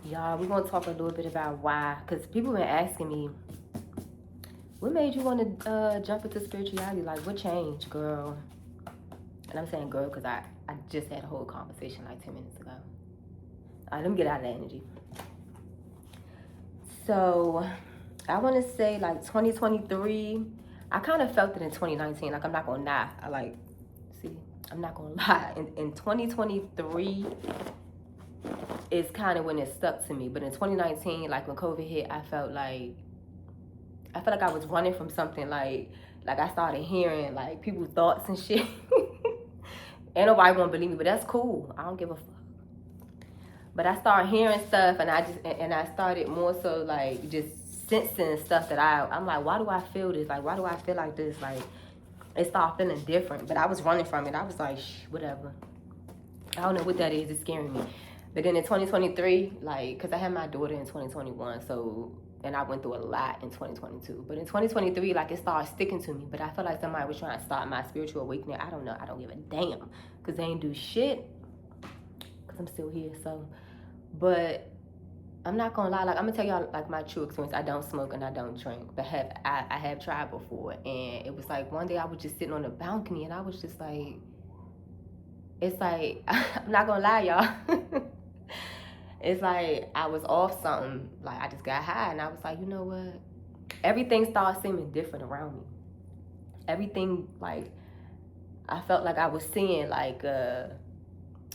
Y'all, we're going to talk a little bit about why. Because people been asking me, what made you want to jump into spirituality? Like, what changed, girl? And I'm saying girl because I just had a whole conversation like 10 minutes ago. All right, let me get out of that energy. So, I want to say like 2023. I kind of felt it in 2019. Like, I'm not going to lie. I'm not going to lie. In 2023 is kind of when it stuck to me. But in 2019, like when COVID hit, I felt like I was running from something. Like I started hearing like people's thoughts and shit. Ain't nobody gonna believe me, but that's cool. I don't give a fuck. But I started hearing stuff, and I started more so like just sensing stuff that I'm like, why do I feel this? Like, why do I feel like this? Like, it started feeling different. But I was running from it. I was like, whatever. I don't know what that is. It's scaring me. But then in 2023, like, because I had my daughter in 2021, so, and I went through a lot in 2022. But in 2023, like, it started sticking to me. But I felt like somebody was trying to start my spiritual awakening. I don't know. I don't give a damn. Because they ain't do shit. Because I'm still here, so. But I'm not going to lie. Like, I'm going to tell y'all, like, my true experience. I don't smoke and I don't drink. But I have tried before. And it was like one day I was just sitting on the balcony, and I was just like, it's like, I'm not going to lie, y'all. It's like I was off something. Like, I just got high, and I was like, you know what? Everything started seeming different around me. Everything, like, I felt like I was seeing, like, I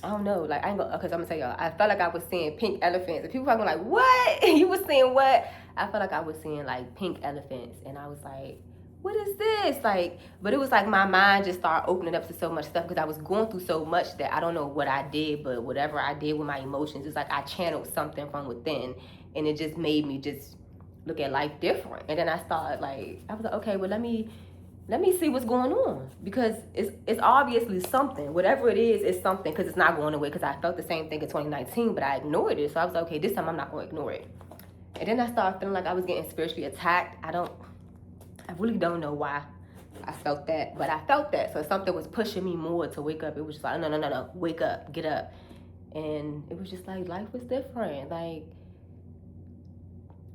don't know, like, I ain't gonna, because I'm gonna tell y'all, I felt like I was seeing pink elephants. And people probably like, what? You was seeing what? I felt like I was seeing, like, pink elephants. And I was like, what is this? Like, but it was like my mind just started opening up to so much stuff because I was going through so much that I don't know what I did, but whatever I did with my emotions, it's like I channeled something from within, and it just made me just look at life different. And then I started like, I was like, okay, well, let me see what's going on, because it's obviously something. Whatever it is, it's something, because it's not going away. Because I felt the same thing in 2019, but I ignored it. So I was like, okay, this time I'm not going to ignore it. And then I started feeling like I was getting spiritually attacked. I really don't know why I felt that, but I felt that. So something was pushing me more to wake up. It was just like, no, wake up, get up. And it was just like, life was different. Like,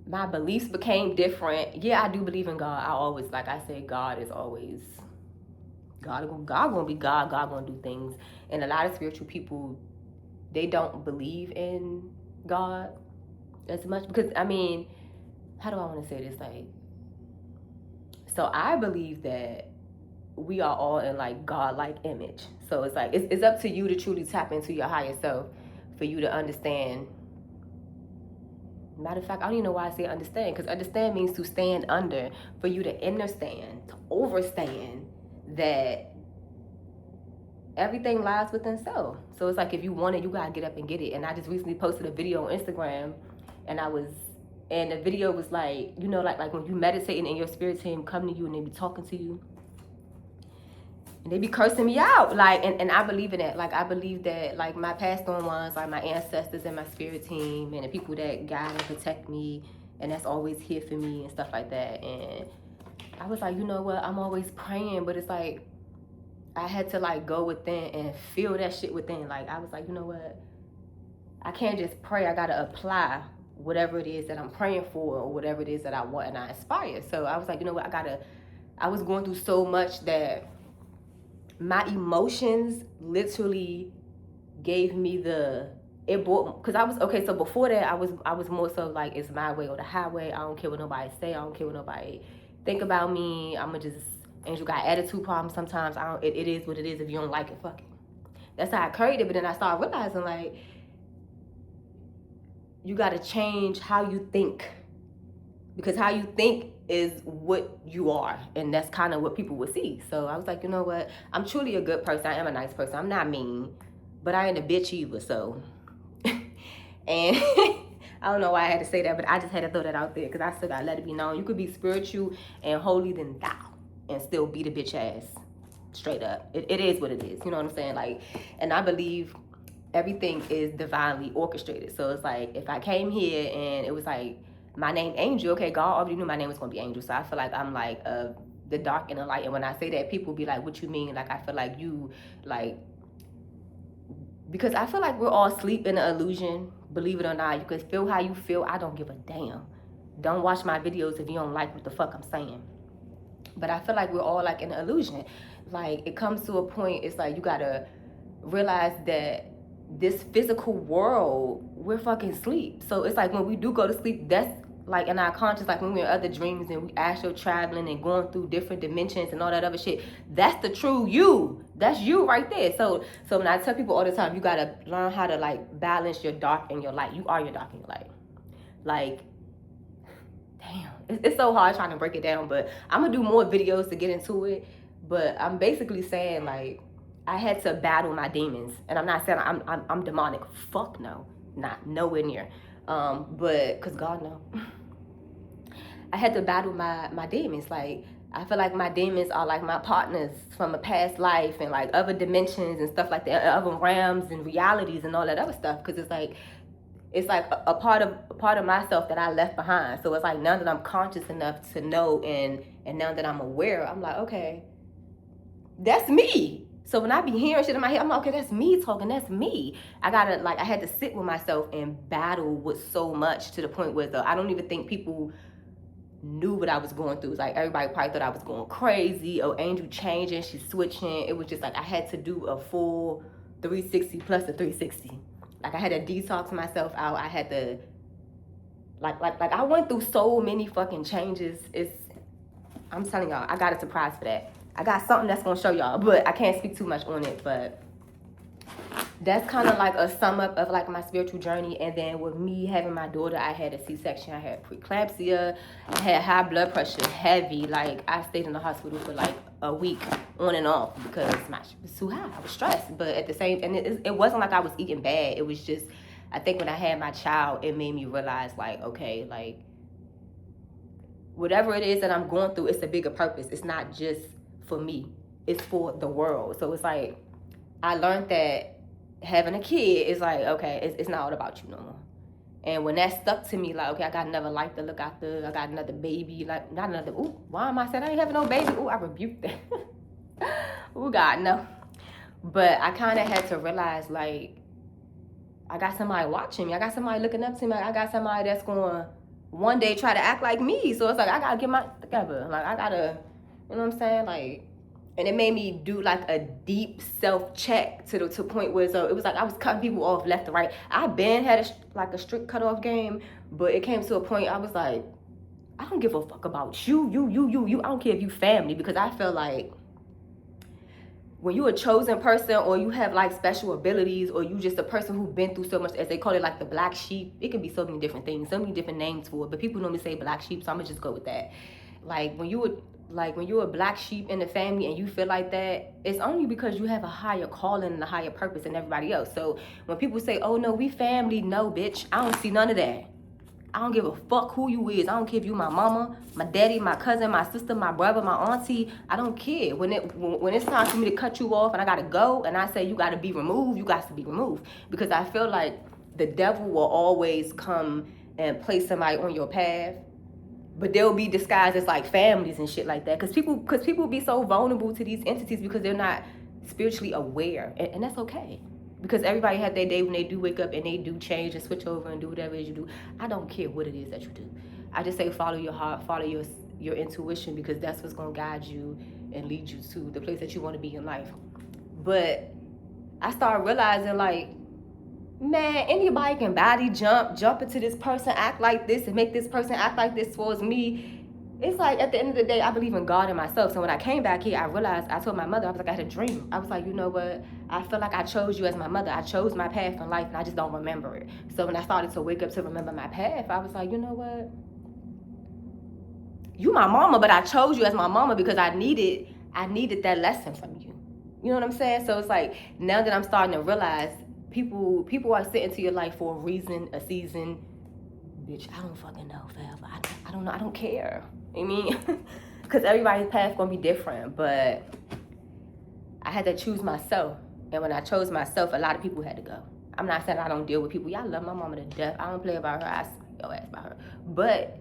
my beliefs became different. Yeah, I do believe in God. I always, like I said, God is always, God gonna be God. God gonna do things. And a lot of spiritual people, they don't believe in God as much. Because, I mean, how do I want to say this? Like, so I believe that we are all in like God-like image. So it's like, it's up to you to truly tap into your higher self for you to understand. Matter of fact, I don't even know why I say understand, because understand means to stand under, for you to understand, to overstand that everything lies within self. So it's like, if you want it, you gotta get up and get it. And I just recently posted a video on Instagram, and the video was like, you know, like when you meditating and your spirit team come to you and they be talking to you, and they be cursing me out, like, and I believe in that. Like, I believe that, like, my past on ones, like my ancestors and my spirit team and the people that guide and protect me, and that's always here for me and stuff like that. And I was like, you know what, I'm always praying, but it's like I had to like go within and feel that shit within. Like, I was like, you know what, I can't just pray. I gotta apply whatever it is that I'm praying for, or whatever it is that I want and I aspire. So I was like, you know what, I was going through so much that my emotions literally gave me because I was, okay, so before that I was more so like, it's my way or the highway. I don't care what nobody say. I don't care what nobody think about me. Angel got attitude problems sometimes. It is what it is. If you don't like it, fuck it. That's how I carried it. But then I started realizing, like, you got to change how you think, because how you think is what you are, and that's kind of what people would see. So I was like, you know what, I'm truly a good person. I am a nice person. I'm not mean, but I ain't a bitch either. So and I don't know why I had to say that, but I just had to throw that out there, because I still gotta let it be known, you could be spiritual and holy than thou and still beat a bitch ass straight up. It is what it is, you know what I'm saying? Like, and I believe everything is divinely orchestrated. So it's like, if I came here and it was like, my name Angel, okay, God already knew my name was gonna be Angel. So I feel like I'm like the dark and the light. And when I say that, people be like, what you mean? Like, I feel like you, like, because I feel like we're all asleep in an illusion, Believe it or not, you can feel how you feel. I don't give a damn. Don't watch my videos if you don't like what the fuck I'm saying. But I feel like we're all like in an illusion. Like it comes to a point, it's like you gotta realize that this physical world, we're fucking sleep. So it's like when we do go to sleep, that's like in our conscious, like when we're in other dreams and we astral traveling and going through different dimensions and all that other shit, that's the true you. That's you right there. So when I tell people all the time, you gotta learn how to like balance your dark and your light. You are your dark and your light. Like, damn, it's so hard trying to break it down, but I'm gonna do more videos to get into it. But I'm basically saying like I had to battle my demons, and I'm not saying I'm demonic. Fuck no, not nowhere near. But cause God know, I had to battle my demons. Like I feel like my demons are like my partners from a past life and like other dimensions and stuff like that, other realms and realities and all that other stuff. Cause it's like a part of myself that I left behind. So it's like now that I'm conscious enough to know and now that I'm aware, I'm like, okay, that's me. So when I be hearing shit in my head, I'm like, okay, that's me talking, that's me. I had to sit with myself and battle with so much to the point where I don't even think people knew what I was going through. It's like everybody probably thought I was going crazy. Oh, Angel changing, she's switching. It was just like I had to do a full 360 plus a 360. Like I had to detox myself out. I had to like I went through so many fucking changes. I'm telling y'all, I got a surprise for that. I got something that's gonna show y'all, but I can't speak too much on it. But that's kind of like a sum up of like my spiritual journey. And then with me having my daughter, I had a C-section. I had preeclampsia. I had high blood pressure, heavy. Like I stayed in the hospital for like a week on and off because my shit was too high. I was stressed, but at the same, and it wasn't like I was eating bad. It was just, I think when I had my child, it made me realize like, okay, like whatever it is that I'm going through, it's a bigger purpose. It's not just for me. It's for the world. So it's like, I learned that having a kid is like, okay, it's not all about you no more. And when that stuck to me, like, okay, I got another life to look after. I got another baby, like, not another, ooh, why am I saying I ain't having no baby? Ooh, I rebuked that. Ooh, God, no. But I kind of had to realize, like, I got somebody watching me. I got somebody looking up to me. I got somebody that's going to one day try to act like me. So it's like, I got to get my together. Like, I got to, you know what I'm saying? Like, and it made me do like a deep self-check to the point where so it was like I was cutting people off left and right. I been had a strict cutoff game, but it came to a point I was like, I don't give a fuck about you. I don't care if you family, because I feel like when you a chosen person or you have like special abilities or you just a person who's been through so much, as they call it, like the black sheep, it can be so many different things, so many different names for it, but people normally say black sheep, so I'm gonna just go with that. Like when you're a black sheep in the family and you feel like that, it's only because you have a higher calling and a higher purpose than everybody else. So when people say, oh no, we family, no bitch, I don't see none of that. I don't give a fuck who you is. I don't care if you my mama, my daddy, my cousin, my sister, my brother, my auntie. I don't care. When it's time for me to cut you off and I gotta go and I say you gotta be removed, you got to be removed. Because I feel like the devil will always come and place somebody on your path, but they'll be disguised as like families and shit like that. Cause people be so vulnerable to these entities because they're not spiritually aware, and that's okay. Because everybody had their day when they do wake up and they do change and switch over and do whatever it is you do. I don't care what it is that you do. I just say follow your heart, follow your intuition, because that's what's gonna guide you and lead you to the place that you want to be in life. But I started realizing like, man, anybody can body jump into this person, act like this, and make this person act like this towards me. It's like at the end of the day, I believe in God and myself. So when I came back here, I realized, I told my mother, I was like, I had a dream. I was like, you know what? I feel like I chose you as my mother. I chose my path in life and I just don't remember it. So when I started to wake up to remember my path, I was like, you know what? You my mama, but I chose you as my mama because I needed that lesson from you. You know what I'm saying? So it's like, now that I'm starting to realize people are sent into your life for a reason, a season. Bitch, I don't fucking know, forever. I don't know. I don't care. I mean, because everybody's path gonna be different, but I had to choose myself. And when I chose myself, a lot of people had to go. I'm not saying I don't deal with people. Y'all love my mama to death. I don't play about her. I smack your ass about her. But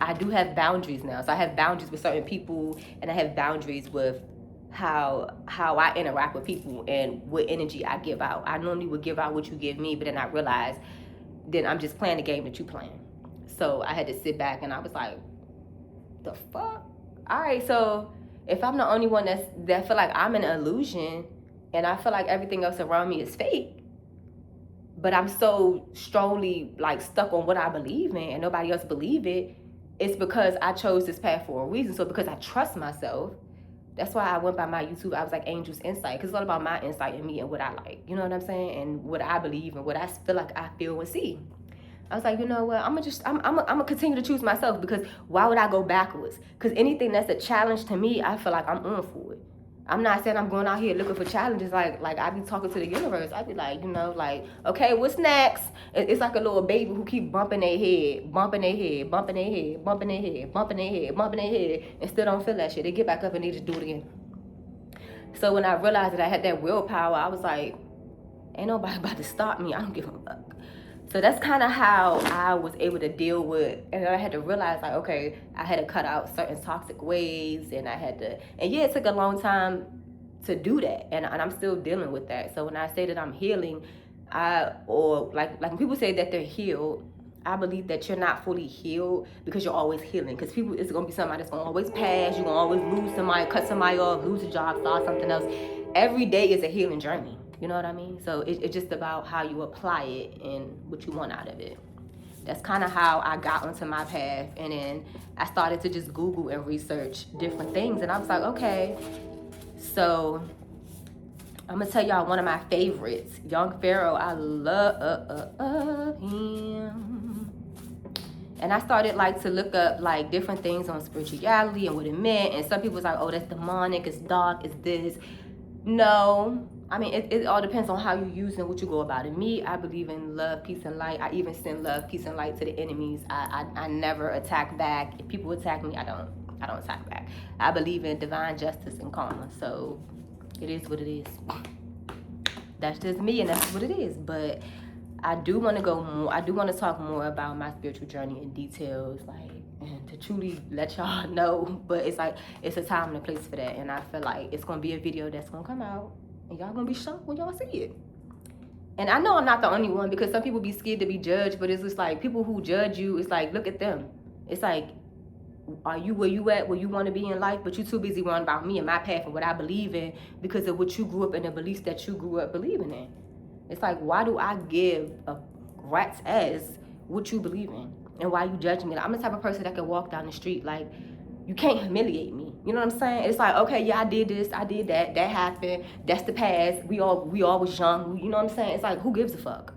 I do have boundaries now. So I have boundaries with certain people, and I have boundaries with how I interact with people and what energy I give out. I normally would give out what you give me, but then I realized then I'm just playing the game that you playing. So I had to sit back and I was like, the fuck? All right, so if I'm the only one that feel like I'm an illusion and I feel like everything else around me is fake, but I'm so strongly like stuck on what I believe in and nobody else believe it, it's because I chose this path for a reason. So because I trust myself, that's why I went by my YouTube. I was like Angel's Insight, because it's all about my insight in me and what I like. You know what I'm saying? And what I believe and what I feel like I feel and see. I was like, you know what? I'm gonna continue to choose myself, because why would I go backwards? Because anything that's a challenge to me, I feel like I'm on for it. I'm not saying I'm going out here looking for challenges. Like I be talking to the universe. I be like, you know, like, okay, what's next? It's like a little baby who keep bumping their head, bumping their head, bumping their head, bumping their head, bumping their head, bumping their head, and still don't feel that shit. They get back up and they just do it again. So when I realized that I had that willpower, I was like, ain't nobody about to stop me. I don't give a fuck. So that's kind of how I was able to deal with, and then I had to realize, like, okay, I had to cut out certain toxic ways, and I had to, and yeah, it took a long time to do that, and I'm still dealing with that. So when I say that I'm healing, or like when people say that they're healed, I believe that you're not fully healed because you're always healing. Because people, it's gonna be somebody that's gonna always pass. You're gonna always lose somebody, cut somebody off, lose a job, start something else. Every day is a healing journey. You know what I mean? So it's just about how you apply it and what you want out of it. That's kind of how I got onto my path. And then I started to just Google and research different things. And I was like, okay, so I'm going to tell y'all one of my favorites. Young Pharaoh, I love him. And I started like to look up like different things on spirituality and what it meant. And some people was like, oh, that's demonic, it's dark, it's this. No, I mean, it all depends on how you use and what you go about it. Me, I believe in love, peace, and light. I even send love, peace, and light to the enemies. I never attack back. If people attack me, I don't attack back. I believe in divine justice and karma. So it is what it is. That's just me, and that's what it is. But I do want to go more. I do want to talk more about my spiritual journey in details, like, and to truly let y'all know. But it's like, it's a time and a place for that. And I feel like it's going to be a video that's going to come out, and y'all going to be shocked when y'all see it. And I know I'm not the only one, because some people be scared to be judged. But it's just like, people who judge you, it's like, look at them. It's like, are you where you at, where you want to be in life? But you too busy worrying about me and my path and what I believe in, because of what you grew up in, the beliefs that you grew up believing in. It's like, why do I give a rat's ass what you believe in? And why you judging me? I'm the type of person that can walk down the street, like, you can't humiliate me. You know what I'm saying? It's like, okay, yeah, I did this, I did that, that happened, that's the past. We all was young. You know what I'm saying? It's like, who gives a fuck?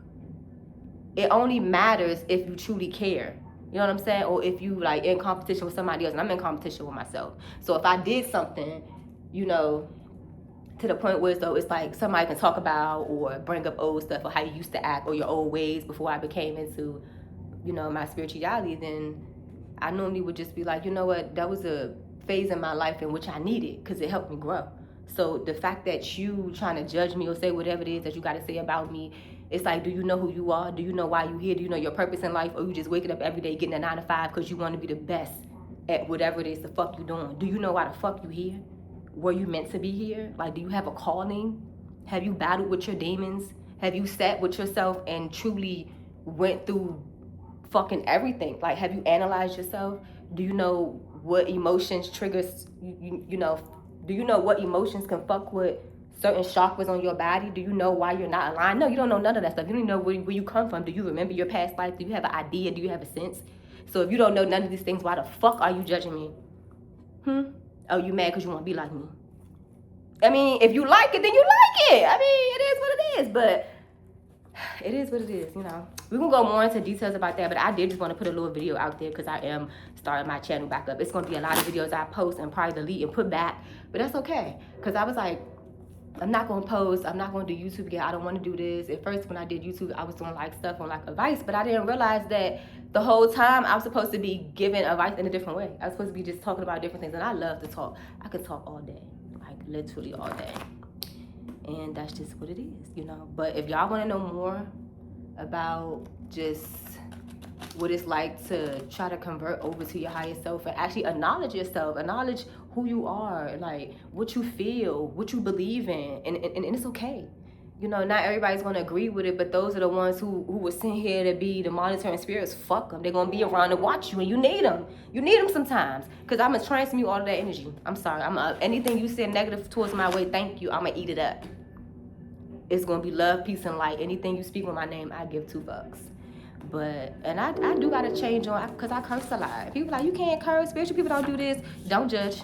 It only matters if you truly care. You know what I'm saying? Or if you like in competition with somebody else, and I'm in competition with myself. So if I did something, you know, to the point where it's like somebody can talk about or bring up old stuff or how you used to act or your old ways before I became into, you know, my spirituality, then I normally would just be like, you know what, that was a phase in my life in which I needed, because it helped me grow. So the fact that you trying to judge me or say whatever it is that you got to say about me, it's like, do you know who you are? Do you know why you here? Do you know your purpose in life? Or you just waking up every day getting a 9 to 5 because you want to be the best at whatever it is the fuck you doing? Do you know why the fuck you here? Were you meant to be here? Like, do you have a calling? Have you battled with your demons? Have you sat with yourself and truly went through fucking everything? Like, have you analyzed yourself? Do you know what emotions triggers, you know, do you know what emotions can fuck with certain chakras on your body? Do you know why you're not aligned? No, you don't know none of that stuff. You don't even know where you come from. Do you remember your past life? Do you have an idea? Do you have a sense? So if you don't know none of these things, why the fuck are you judging me? Oh, you mad because you want to be like me? I mean, if you like it, then you like it. I mean, it is what it is. But it is what it is, you know. We're going to go more into details about that, but I did just want to put a little video out there because I am starting my channel back up. It's going to be a lot of videos I post and probably delete and put back, but that's okay. Because I was like, I'm not going to post. I'm not going to do YouTube again. I don't want to do this. At first, when I did YouTube, I was doing like stuff on like advice, but I didn't realize that the whole time I was supposed to be giving advice in a different way. I was supposed to be just talking about different things, and I love to talk. I could talk all day, like literally all day. And that's just what it is, you know. But if y'all want to know more about just what it's like to try to convert over to your higher self and actually acknowledge yourself, acknowledge who you are, like what you feel, what you believe in, and it's okay. You know, not everybody's gonna agree with it, but those are the ones who were sent here to be the monitoring spirits. Fuck them. They're gonna be around to watch you, and you need them. You need them sometimes, cause I'm gonna transmute all of that energy. I'm sorry. Anything you said negative towards my way. Thank you. I'm gonna eat it up. It's gonna be love, peace, and light. Anything you speak with my name, I give $2. But and I do gotta change on, cause I curse a lot. People like, you can't curse. Spiritual people don't do this. Don't judge.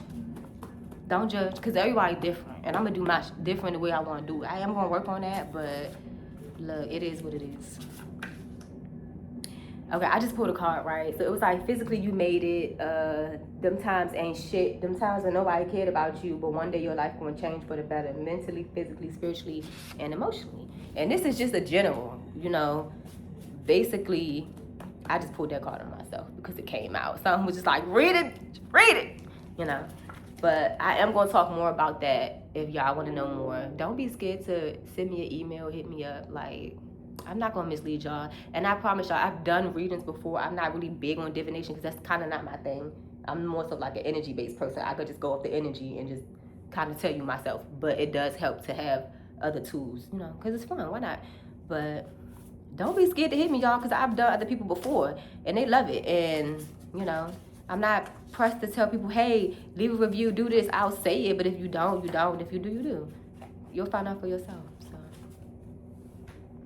Don't judge, because everybody different. And I'm going to do my different the way I want to do it. I am going to work on that, but look, it is what it is. Okay, I just pulled a card, right? So it was like, physically you made it. Them times ain't shit. Them times when nobody cared about you, but one day your life going to change for the better. Mentally, physically, spiritually, and emotionally. And this is just a general, you know. Basically, I just pulled that card on myself because it came out. Something was just like, read it, you know. But I am going to talk more about that if y'all want to know more. Don't be scared to send me an email, hit me up. Like, I'm not going to mislead y'all. And I promise y'all, I've done readings before. I'm not really big on divination because that's kind of not my thing. I'm more so like an energy-based person. I could just go off the energy and just kind of tell you myself. But it does help to have other tools, you know, because it's fun. Why not? But don't be scared to hit me, y'all, because I've done other people before. And they love it. And, you know, I'm not pressed to tell people, hey, leave a review, do this. I'll say it, but if you don't, you don't. If you do, you do. You'll find out for yourself.